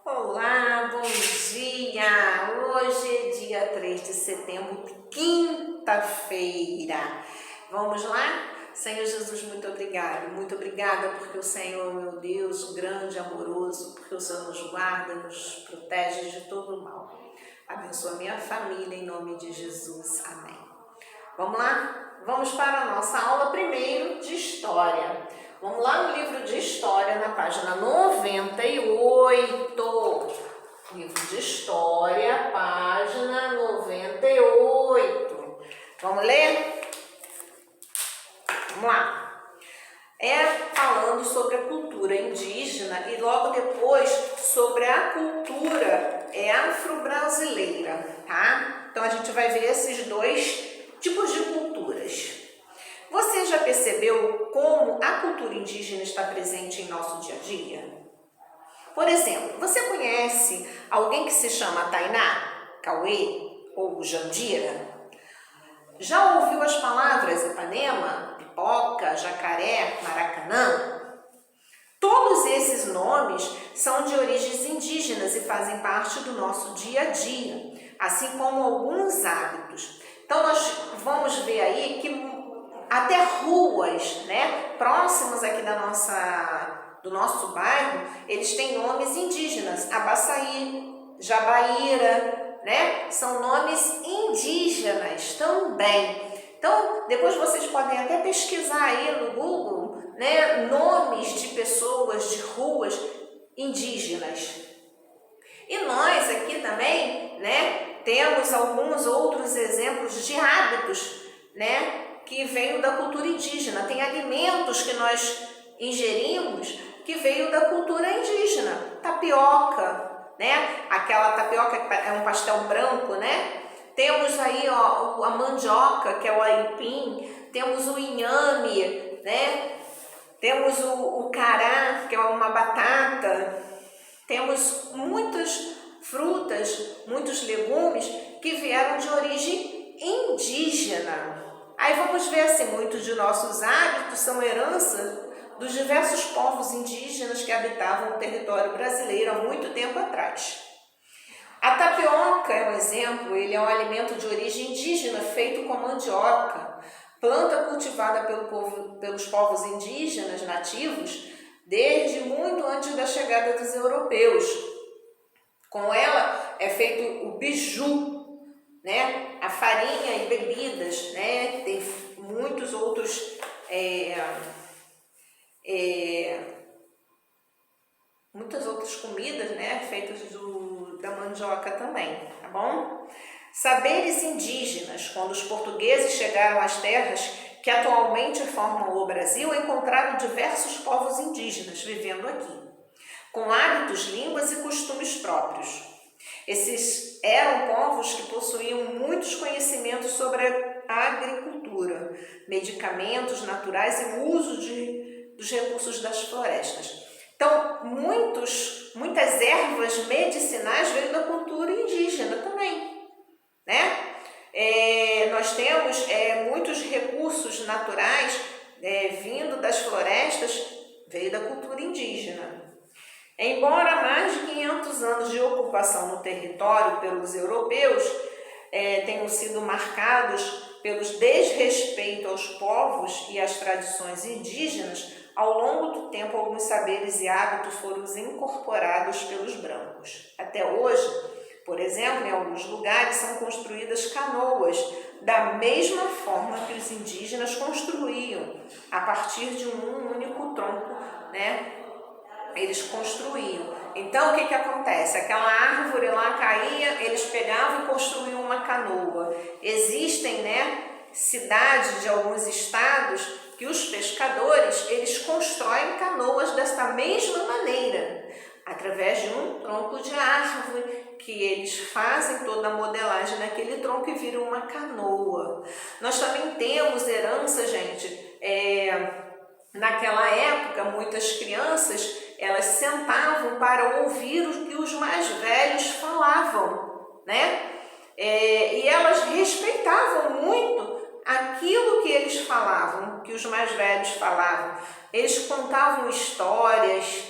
Olá, bom dia! Hoje é dia 3 de setembro, quinta-feira. Vamos lá? Senhor Jesus, muito obrigado. Muito obrigada porque o Senhor, meu Deus, grande, amoroso, porque o Senhor nos guarda, nos protege de todo o mal. Abençoa minha família em nome de Jesus. Amém. Vamos lá? Vamos para a nossa aula primeiro de História. Vamos lá no livro de História, na página 98. Livro de História, página 98. Vamos ler? Vamos lá. É falando sobre a cultura indígena e logo depois sobre a cultura afro-brasileira, tá? Então a gente vai ver esses dois tipos de culturas. Você já percebeu como a cultura indígena está presente em nosso dia a dia? Por exemplo, você conhece alguém que se chama Tainá, Cauê ou Jandira? Já ouviu as palavras Ipanema, Pipoca, Jacaré, Maracanã? Todos esses nomes são de origens indígenas e fazem parte do nosso dia a dia, assim como alguns hábitos. Então nós vamos ver aí que até ruas, né, próximas aqui do nosso bairro, eles têm nomes indígenas. Abaçaí, Jabaíra, né, são nomes indígenas também. Então, depois vocês podem até pesquisar aí no Google, né, nomes de pessoas, de ruas indígenas. E nós aqui também, né, temos alguns outros exemplos de hábitos, né, que veio da cultura indígena. Tem alimentos que nós ingerimos que veio da cultura indígena. Tapioca, né? Aquela tapioca que é um pastel branco, né? Temos aí ó, a mandioca, que é o aipim. Temos o inhame, né? Temos o cará, que é uma batata. Temos muitas frutas, muitos legumes que vieram de origem indígena. Aí vamos ver assim, muitos de nossos hábitos são herança dos diversos povos indígenas que habitavam o território brasileiro há muito tempo atrás. A tapioca é um exemplo, ele é um alimento de origem indígena feito com mandioca, planta cultivada pelos povos indígenas nativos desde muito antes da chegada dos europeus. Com ela é feito o biju, né? A farinha e bebidas, né? Tem muitos outros muitas outras comidas, né? Feitas da mandioca também, tá bom? Saberes indígenas. Quando os portugueses chegaram às terras que atualmente formam o Brasil, encontraram diversos povos indígenas vivendo aqui, com hábitos, línguas e costumes próprios. Esses eram povos que possuíam muitos conhecimentos sobre a agricultura, medicamentos naturais e o uso dos recursos das florestas. Então, muitas ervas medicinais veio da cultura indígena também, né? Nós temos muitos recursos naturais vindo das florestas, veio da cultura indígena. Embora mais de 500 anos de ocupação no território pelos europeus tenham sido marcados pelos desrespeito aos povos e às tradições indígenas, ao longo do tempo alguns saberes e hábitos foram incorporados pelos brancos. Até hoje, por exemplo, em alguns lugares são construídas canoas da mesma forma que os indígenas construíam, a partir de um único tronco, né? Eles construíam. Então, o que acontece? Aquela árvore lá caía, eles pegavam e construíam uma canoa. Existem, né, cidades de alguns estados que os pescadores, eles constroem canoas desta mesma maneira, através de um tronco de árvore, que eles fazem toda a modelagem naquele tronco e viram uma canoa. Nós também temos herança, gente, naquela época, muitas crianças, elas sentavam para ouvir o que os mais velhos falavam, né? E elas respeitavam muito aquilo que eles falavam, que os mais velhos falavam. Eles contavam histórias,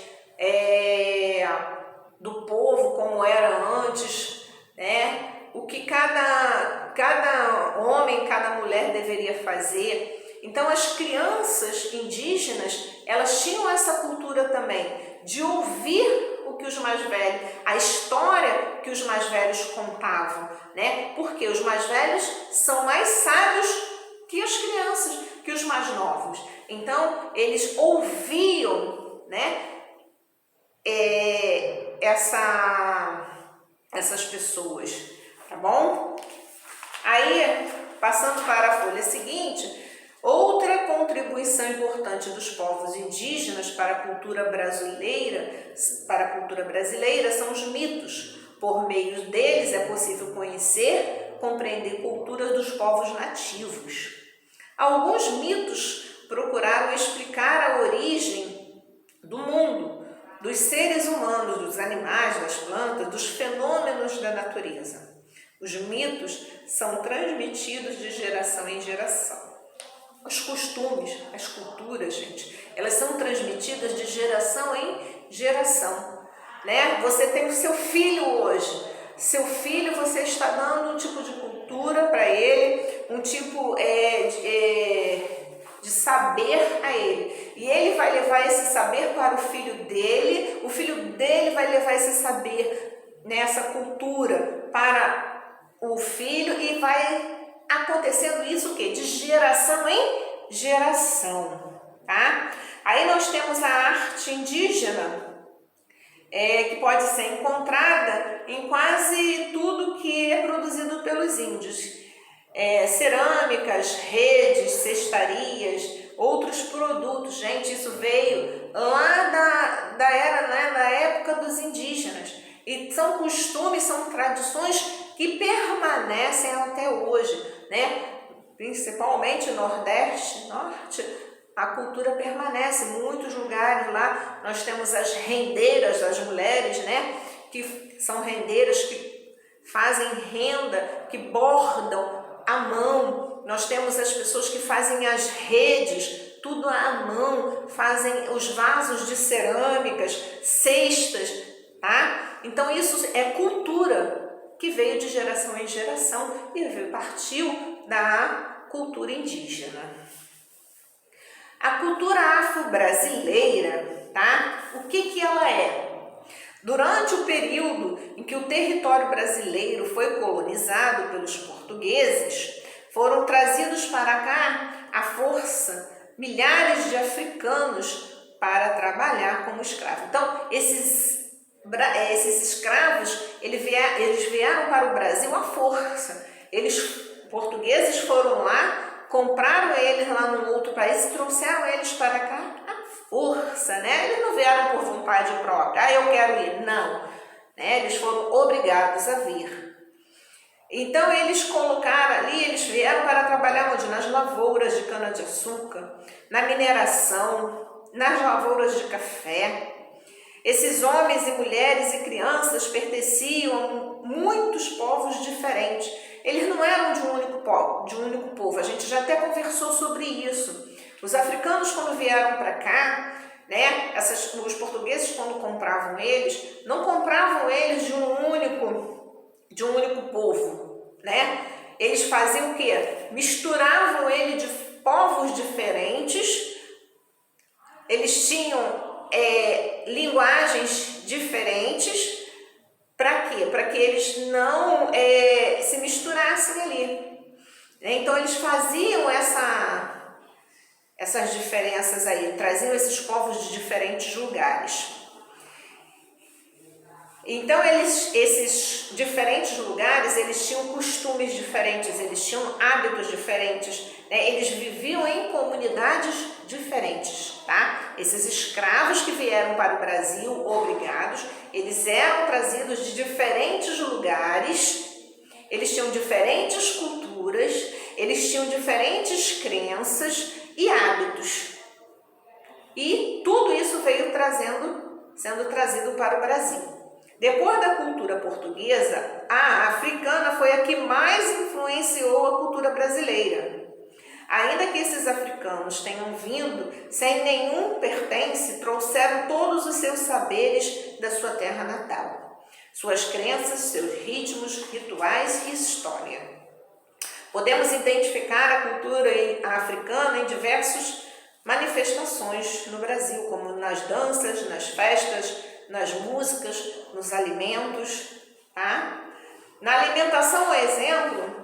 do povo como era antes, né? O que cada homem, cada mulher deveria fazer. Então as crianças indígenas, elas tinham essa cultura também de ouvir o que os mais velhos, a história que os mais velhos contavam, né? Porque os mais velhos são mais sábios que as crianças, que os mais novos. Então eles ouviam, né? Essas pessoas, tá bom? Aí, passando para a folha seguinte, outra contribuição importante dos povos indígenas para a cultura brasileira, são os mitos. Por meio deles é possível conhecer, compreender a cultura dos povos nativos. Alguns mitos procuraram explicar a origem do mundo, dos seres humanos, dos animais, das plantas, dos fenômenos da natureza. Os mitos são transmitidos de geração em geração. Os costumes, as culturas, gente, elas são transmitidas de geração em geração, né? Você tem o seu filho hoje. Seu filho, você está dando um tipo de cultura para ele, um tipo de saber a ele. E ele vai levar esse saber para o filho dele vai levar esse saber, nessa cultura, para o filho, e vai acontecendo isso o quê? De geração em geração, tá? Aí nós temos a arte indígena, que pode ser encontrada em quase tudo que é produzido pelos índios. Cerâmicas, redes, cestarias, outros produtos. Gente, isso veio lá da época dos indígenas. E são costumes, são tradições que permanecem até hoje, né? Principalmente Nordeste, Norte, a cultura permanece. Em muitos lugares lá nós temos as rendeiras das mulheres, né? Que são rendeiras que fazem renda, que bordam à mão. Nós temos as pessoas que fazem as redes, tudo à mão, fazem os vasos de cerâmicas, cestas, tá? Então isso é cultura que veio de geração em geração e partiu da cultura indígena. A cultura afro-brasileira, tá? O que ela é? Durante o período em que o território brasileiro foi colonizado pelos portugueses, foram trazidos para cá à força milhares de africanos para trabalhar como escravos. Então, esses escravos, eles vieram para o Brasil à força. Portugueses foram lá, compraram eles lá num outro país e trouxeram eles para cá à força, né? Eles não vieram por vontade própria, eu quero ir, não. Né? Eles foram obrigados a vir. Então eles colocaram ali, eles vieram para trabalhar onde? Nas lavouras de cana-de-açúcar, na mineração, nas lavouras de café. Esses homens e mulheres e crianças pertenciam a muitos povos diferentes. Eles não eram de um único povo. A gente já até conversou sobre isso. Os africanos, quando vieram para cá, né, os portugueses, quando compravam eles, não compravam eles de um único povo, né? Eles faziam o quê? Misturavam ele de povos diferentes. Eles tinham linguagens diferentes. Para quê? Para que eles não se misturassem ali. Então eles faziam essas diferenças aí, traziam esses povos de diferentes lugares. Então esses diferentes lugares, eles tinham costumes diferentes, eles tinham hábitos diferentes, né? Eles viviam em comunidades diferentes, tá? Esses escravos que vieram para o Brasil, obrigados, eles eram trazidos de diferentes lugares, eles tinham diferentes culturas, eles tinham diferentes crenças e hábitos. E tudo isso veio sendo trazido para o Brasil. Depois da cultura portuguesa, a africana foi a que mais influenciou a cultura brasileira. Ainda que esses africanos tenham vindo sem nenhum pertence, trouxeram todos os seus saberes da sua terra natal, suas crenças, seus ritmos, rituais e história. Podemos identificar a cultura africana em diversas manifestações no Brasil, como nas danças, nas festas, nas músicas, nos alimentos, tá? Na alimentação, um exemplo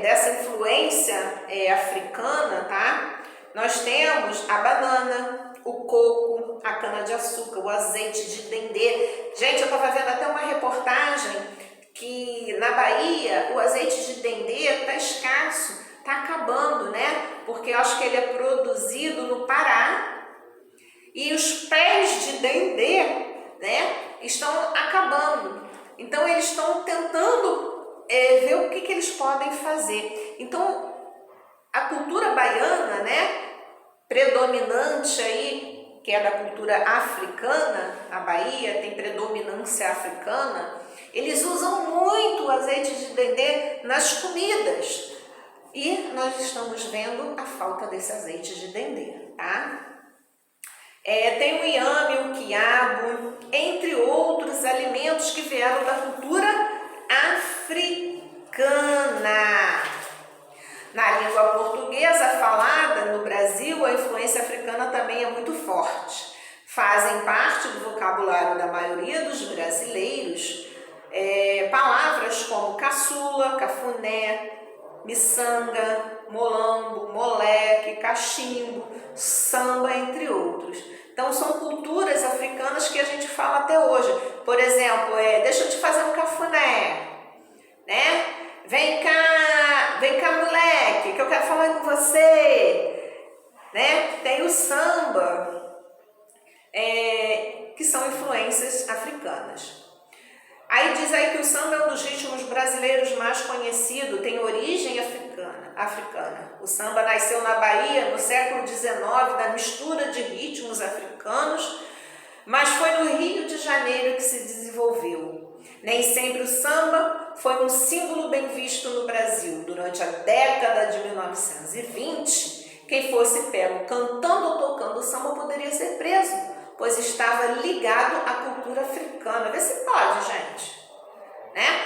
dessa influência africana, tá? Nós temos a banana, o coco, a cana-de-açúcar, o azeite de dendê. Gente, eu estava vendo até uma reportagem que na Bahia o azeite de dendê está escasso, está acabando, né? Porque eu acho que ele é produzido no Pará e os pés de dendê, né, estão acabando. Então eles estão tentando ver o que eles podem fazer. Então a cultura baiana, né, predominante aí, que é da cultura africana, a Bahia tem predominância africana, eles usam muito o azeite de dendê nas comidas. E nós estamos vendo a falta desse azeite de dendê, tá? Tem o inhame, o quiabo, entre outros alimentos que vieram da cultura africana. Na língua portuguesa falada no Brasil, a influência africana também é muito forte. Fazem parte do vocabulário da maioria dos brasileiros palavras como caçula, cafuné, miçanga, molambo, moleque, cachimbo, samba, entre outros. Então são culturas africanas que a gente fala até hoje. Por exemplo, deixa eu te fazer um cafuné, né? Vem cá moleque, que eu quero falar com você, né? Tem o samba, que são influências africanas. Aí diz aí que o samba é um dos ritmos brasileiros mais conhecido, tem origem africana. O samba nasceu na Bahia no século XIX, da mistura de ritmos africanos, mas foi no Rio de Janeiro que se desenvolveu. Nem sempre o samba foi um símbolo bem visto no Brasil. Durante a década de 1920, quem fosse pego cantando ou tocando samba poderia ser preso, pois estava ligado à cultura africana. Vê se pode, gente, né?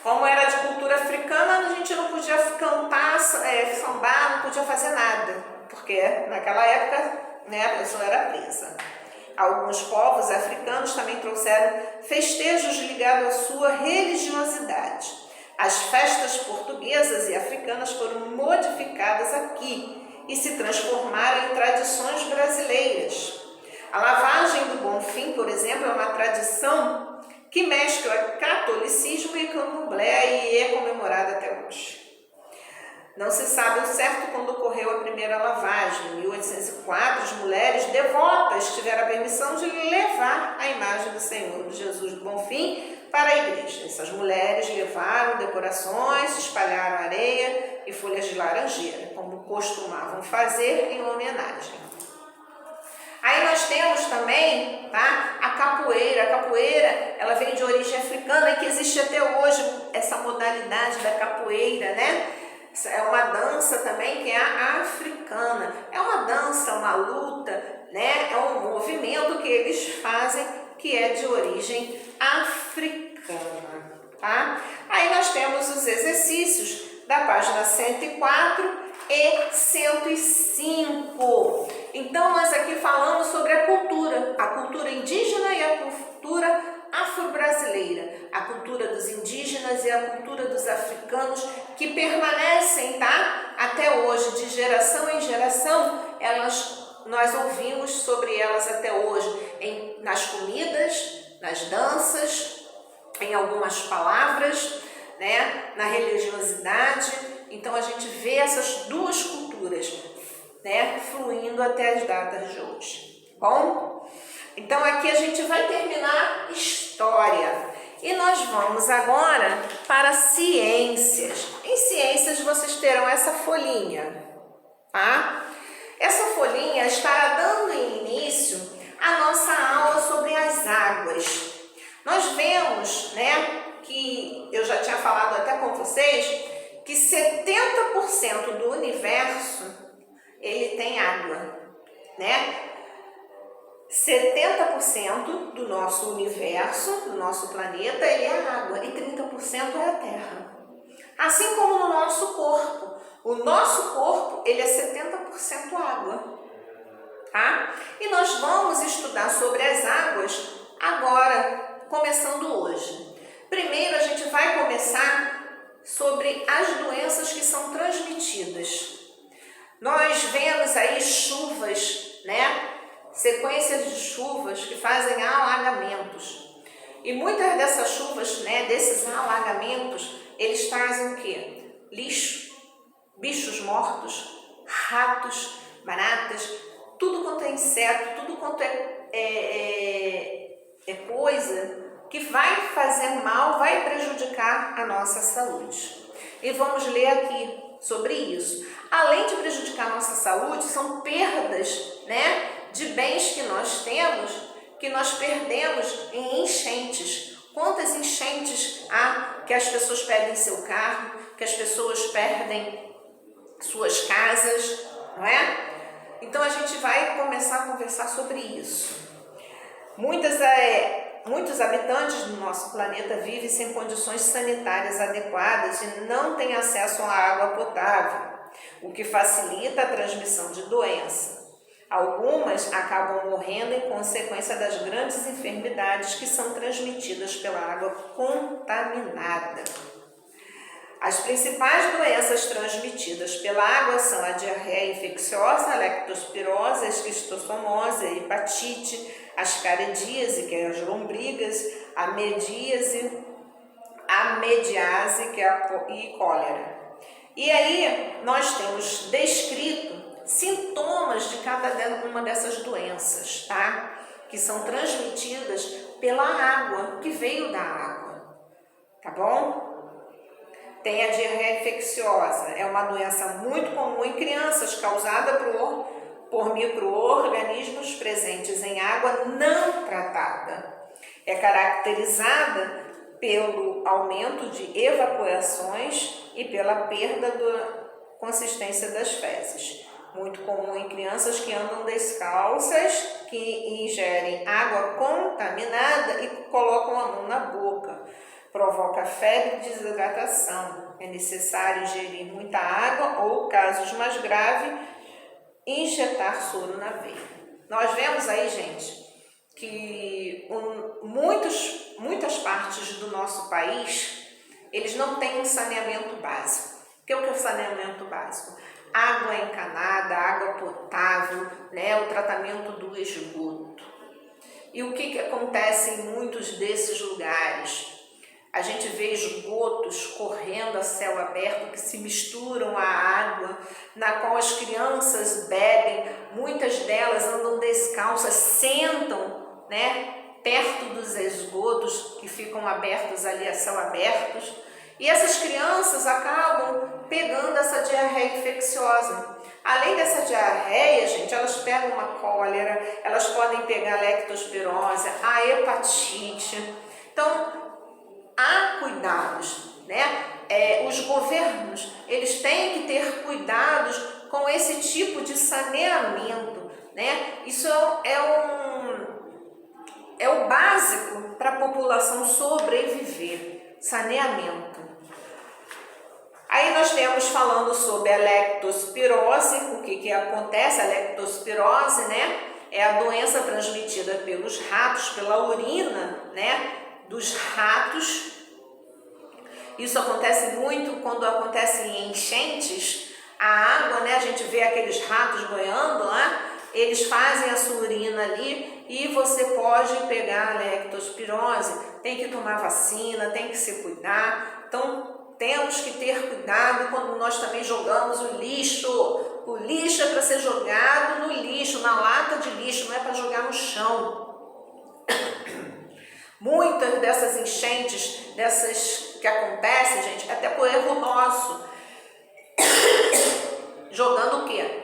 Como era de cultura africana, a gente não podia cantar, sambar, não podia fazer nada, porque naquela época, né, a pessoa era presa. Alguns povos africanos também trouxeram festejos ligados à sua religiosidade. As festas portuguesas e africanas foram modificadas aqui e se transformaram em tradições brasileiras. A lavagem do Bonfim, por exemplo, é uma tradição que mescla catolicismo e candomblé e é comemorada até hoje. Não se sabe ao certo quando ocorreu a primeira lavagem. Em 1804, as mulheres devotas tiveram a permissão de levar a imagem do Senhor Jesus do Bonfim para a igreja. Essas mulheres levaram decorações, espalharam areia e folhas de laranjeira, como costumavam fazer em homenagem. Aí nós temos também, tá, a capoeira. A capoeira, ela vem de origem africana e que existe até hoje essa modalidade da capoeira, né? É uma dança também que é a africana. É uma dança, uma luta, né? É um movimento que eles fazem que é de origem africana, tá? Aí nós temos os exercícios da página 104 e 105. Então, nós aqui falamos sobre a cultura indígena e a cultura afro-brasileira, a cultura dos indígenas e a cultura dos africanos que permanecem, tá? Até hoje, de geração em geração, nós ouvimos sobre elas até hoje, nas comidas, nas danças, em algumas palavras, né? Na religiosidade. Então a gente vê essas duas culturas, né, fluindo até as datas de hoje. Bom? Então aqui a gente vai terminar história e nós vamos agora para ciências. Em ciências vocês terão essa folhinha, tá? Essa folhinha estará dando início à nossa aula sobre as águas. Nós vemos, né, que eu já tinha falado até com vocês, que que 70% do universo ele tem água, né? 70% do nosso universo, do nosso planeta, ele é água e 30% é a terra. Assim como no nosso corpo. O nosso corpo, ele é 70% água, tá? E nós vamos estudar sobre as águas agora, começando hoje. Primeiro, a gente vai começar sobre as doenças que são transmitidas. Nós vemos aí chuvas, né? Sequências de chuvas que fazem alagamentos. E muitas dessas chuvas, né, desses alagamentos, eles trazem o quê? Lixo, bichos mortos, ratos, baratas, tudo quanto é inseto, tudo quanto é coisa que vai fazer mal, vai prejudicar a nossa saúde. E vamos ler aqui sobre isso. Além de prejudicar a nossa saúde, são perdas, né, de bens que nós temos, que nós perdemos em enchentes. Quantas enchentes há que as pessoas perdem seu carro, que as pessoas perdem suas casas, não é? Então a gente vai começar a conversar sobre isso. Muitos habitantes do nosso planeta vivem sem condições sanitárias adequadas e não têm acesso à água potável, o que facilita a transmissão de doença. Algumas acabam morrendo em consequência das grandes enfermidades que são transmitidas pela água contaminada. As principais doenças transmitidas pela água são a diarreia infecciosa, a leptospirose, a esquistossomose, a hepatite, a ascaridíase, que é as lombrigas, a mediase, a mediase, que é e cólera. E aí nós temos descrito sintomas de cada uma dessas doenças, tá? Que são transmitidas pela água, que veio da água, tá bom? Tem a diarreia infecciosa, é uma doença muito comum em crianças, causada por micro-organismos presentes em água não tratada. É caracterizada pelo aumento de evaporações e pela perda da consistência das fezes. Muito comum em crianças que andam descalças, que ingerem água contaminada e colocam a mão na boca. Provoca febre e desidratação. É necessário ingerir muita água ou, casos mais graves, injetar soro na veia. Nós vemos aí, gente, que muitas partes do nosso país, eles não têm um saneamento básico. O que é o saneamento básico? Água encanada, água potável, né, o tratamento do esgoto. E o que acontece em muitos desses lugares? A gente vê esgotos correndo a céu aberto que se misturam à água, na qual as crianças bebem, muitas delas andam descalças, sentam, né, perto dos esgotos que ficam abertos ali a céu abertos, e essas crianças acabam pegando essa diarreia infecciosa. Além dessa diarreia, gente, elas pegam uma cólera, elas podem pegar a leptospirose, a hepatite. Então, há cuidados, né? Os governos, eles têm que ter cuidados com esse tipo de saneamento, né? Isso é o básico para a população sobreviver, saneamento. Aí nós temos falando sobre a leptospirose. O que acontece? A leptospirose, né, é a doença transmitida pelos ratos, pela urina, né, dos ratos. Isso acontece muito quando acontece em enchentes. A água, né, a gente vê aqueles ratos boiando lá, eles fazem a sua urina ali e você pode pegar a leptospirose. Tem que tomar vacina, tem que se cuidar. Então, temos que ter cuidado quando nós também jogamos o lixo. O lixo é para ser jogado no lixo, na lata de lixo, não é para jogar no chão. Muitas dessas enchentes, dessas que acontecem, gente, até por erro nosso. Jogando o quê?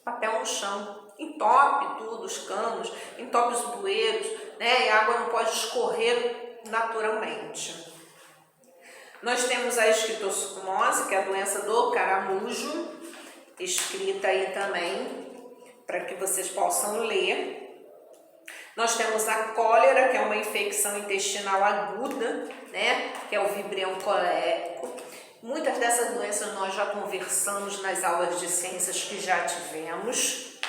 Papel no chão. Entope tudo, os canos, entope os bueiros, né? E a água não pode escorrer naturalmente. Nós temos a esquistossomose, que é a doença do caramujo, escrita aí também, para que vocês possam ler. Nós temos a cólera, que é uma infecção intestinal aguda, né? Que é o vibrião colérico. Muitas dessas doenças nós já conversamos nas aulas de ciências que já tivemos.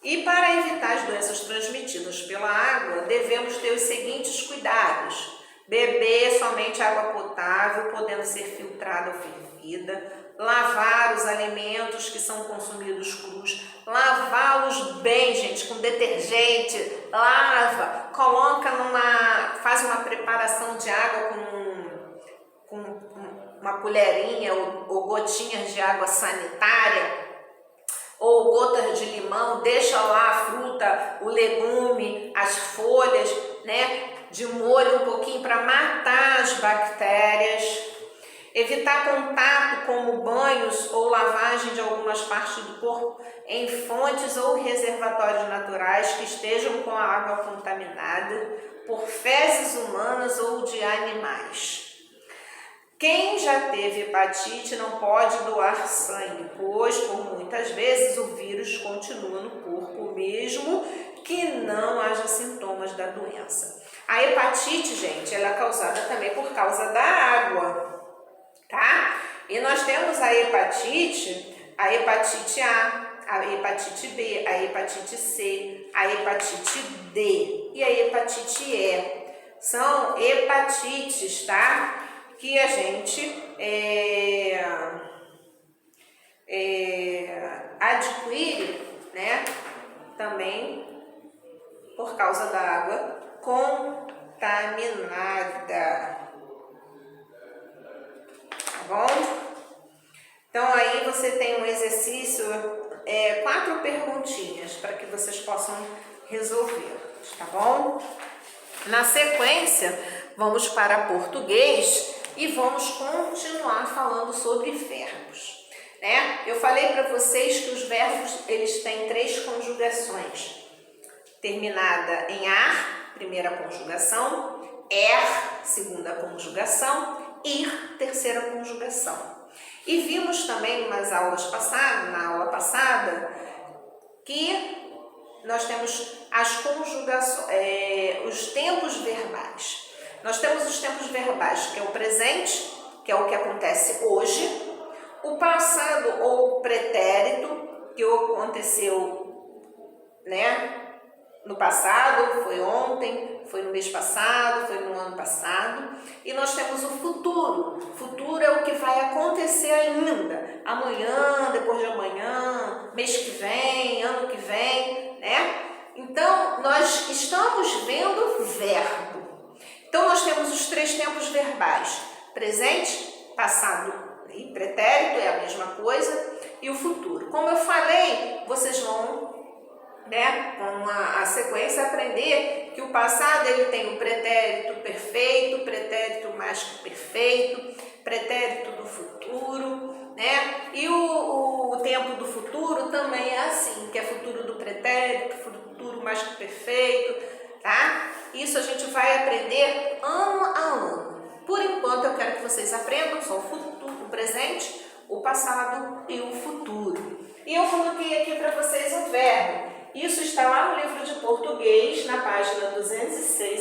E para evitar as doenças transmitidas pela água, devemos ter os seguintes cuidados. Beber somente água potável, podendo ser filtrada ou fervida. Lavar os alimentos que são consumidos crus. Lavá-los bem, gente, com detergente. Lava, faz uma preparação de água com uma colherinha ou gotinhas de água sanitária. Ou gotas de limão, deixa lá a fruta, o legume, as folhas, né, de molho um pouquinho para matar as bactérias. Evitar contato como banhos ou lavagem de algumas partes do corpo em fontes ou reservatórios naturais que estejam com a água contaminada por fezes humanas ou de animais. Quem já teve hepatite não pode doar sangue, pois por muitas vezes o vírus continua no corpo mesmo que não haja sintomas da doença. A hepatite, gente, ela é causada também por causa da água, tá? E nós temos a hepatite A, a hepatite B, a hepatite C, a hepatite D e a hepatite E. São hepatites, tá? Que a gente adquire, né, também por causa da água contaminada, tá bom? Então aí você tem um exercício, 4 perguntinhas para que vocês possam resolver, tá bom? Na sequência, vamos para português e vamos continuar falando sobre verbos, né? Eu falei para vocês que os verbos, eles têm 3 conjugações. Terminada em ar, primeira conjugação, segunda conjugação, ir, terceira conjugação. E vimos também na aula passada, que nós temos as conjugações, os tempos verbais. Nós temos os tempos verbais, que é o presente, que é o que acontece hoje, o passado ou o pretérito, que aconteceu, né, no passado, foi ontem, foi no mês passado, foi no ano passado. E nós temos o futuro. O futuro é o que vai acontecer ainda. Amanhã, depois de amanhã, mês que vem, ano que vem, né? Então, nós estamos vendo verbo. Então, nós temos os 3 tempos verbais. Presente, passado e pretérito é a mesma coisa. E o futuro. Como eu falei, vocês vão, né, com a sequência, aprender que o passado ele tem o pretérito perfeito, pretérito mais que perfeito, pretérito do futuro, né? E o tempo do futuro também é assim, que é futuro do pretérito, futuro mais que perfeito, tá? Isso a gente vai aprender ano a ano. Por enquanto eu quero que vocês aprendam só o futuro, o presente, o passado e o futuro. E eu coloquei aqui para vocês um verbo. Isso está lá no livro de português, na página 206